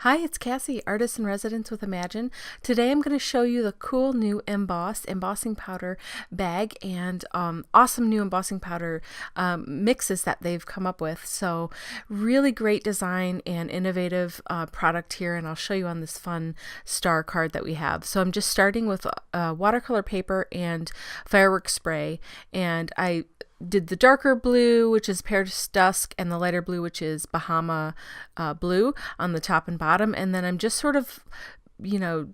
Hi, it's Cassie, artist in residence with Imagine. Today I'm going to show you the cool new embossing powder bag and awesome new embossing powder mixes that they've come up with. So really great design and innovative product here, and I'll show you on this fun star card that we have. So I'm just starting with watercolor paper and fireworks spray, and I did the darker blue, which is Paris Dusk, and the lighter blue, which is Bahama blue on the top and bottom. And then I'm just sort of,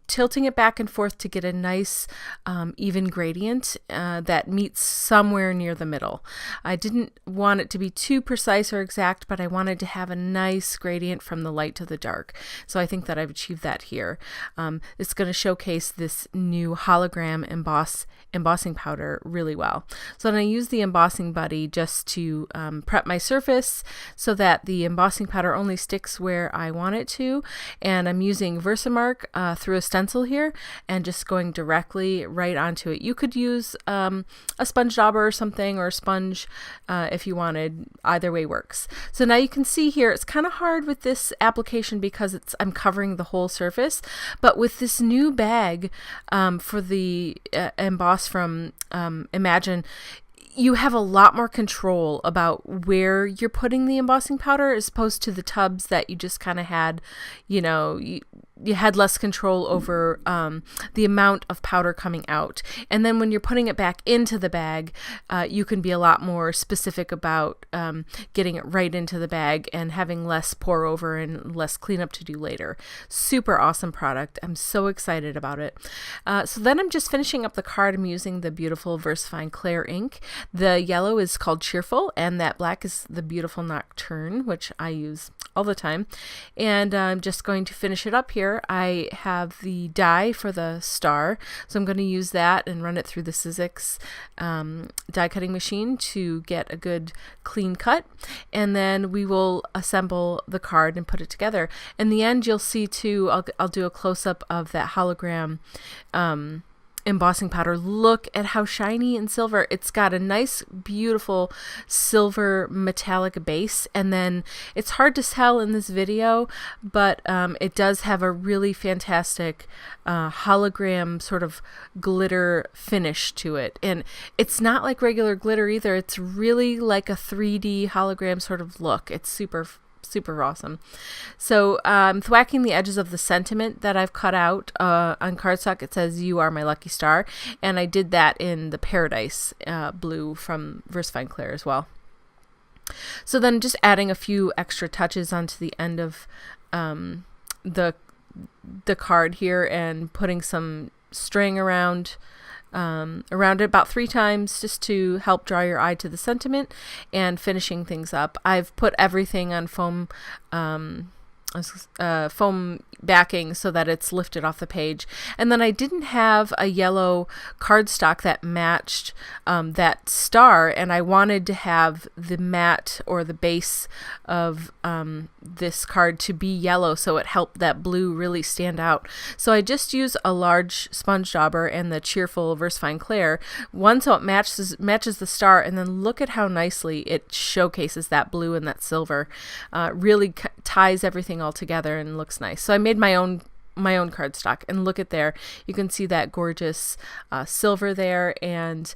tilting it back and forth to get a nice even gradient that meets somewhere near the middle. I didn't want it to be too precise or exact, but I wanted to have a nice gradient from the light to the dark. So I think that I've achieved that here. It's going to showcase this new hologram embossing powder really well. So then I use the embossing buddy just to prep my surface so that the embossing powder only sticks where I want it to. And I'm using Versamark through a stencil here and just going directly right onto it. You could use a sponge dauber or something, or a sponge if you wanted. Either way works. So now you can see here it's kind of hard with this application because I'm covering the whole surface, but with this new bag for the emboss from Imagine, you have a lot more control about where you're putting the embossing powder as opposed to the tubs that you just kind of had, you had less control over the amount of powder coming out. And then when you're putting it back into the bag, you can be a lot more specific about getting it right into the bag and having less pour over and less cleanup to do later. Super awesome product. I'm so excited about it. So then I'm just finishing up the card. I'm using the beautiful VersaFine Clair ink. The yellow is called Cheerful, and that black is the beautiful Nocturne, which I use all the time. And I'm just going to finish it up here. I have the die for the star, so I'm going to use that and run it through the Sizzix die cutting machine to get a good clean cut, and then we will assemble the card and put it together. In the end, you'll see too, I'll do a close-up of that hologram embossing powder. Look at how shiny and silver. It's got a nice, beautiful silver metallic base, and then it's hard to tell in this video, but it does have a really fantastic hologram sort of glitter finish to it. And it's not like regular glitter either. It's really like a 3D hologram sort of look. It's super awesome. So thwacking the edges of the sentiment that I've cut out on cardstock. It says, "You are my lucky star," and I did that in the Paradise blue from VersaFine Clair as well. So then just adding a few extra touches onto the end of the card here and putting some string around it about 3 times just to help draw your eye to the sentiment, and finishing things up. I've put everything on foam backing so that it's lifted off the page. And then I didn't have a yellow cardstock that matched that star, and I wanted to have the mat or the base of this card to be yellow, so it helped that blue really stand out. So I just use a large sponge dauber and the Cheerful VersaFine Clair, one so it matches the star, and then look at how nicely it showcases that blue and that silver. Really ties everything all together and looks nice. So I made my own cardstock, and look at there, you can see that gorgeous silver there. And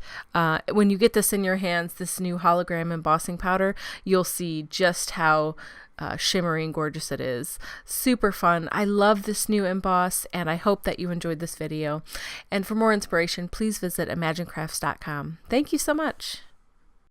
when you get this in your hands, this new hologram embossing powder, you'll see just how shimmery and gorgeous it is. Super fun. I love this new emboss, and I hope that you enjoyed this video. And for more inspiration, please visit imaginecrafts.com. Thank you so much.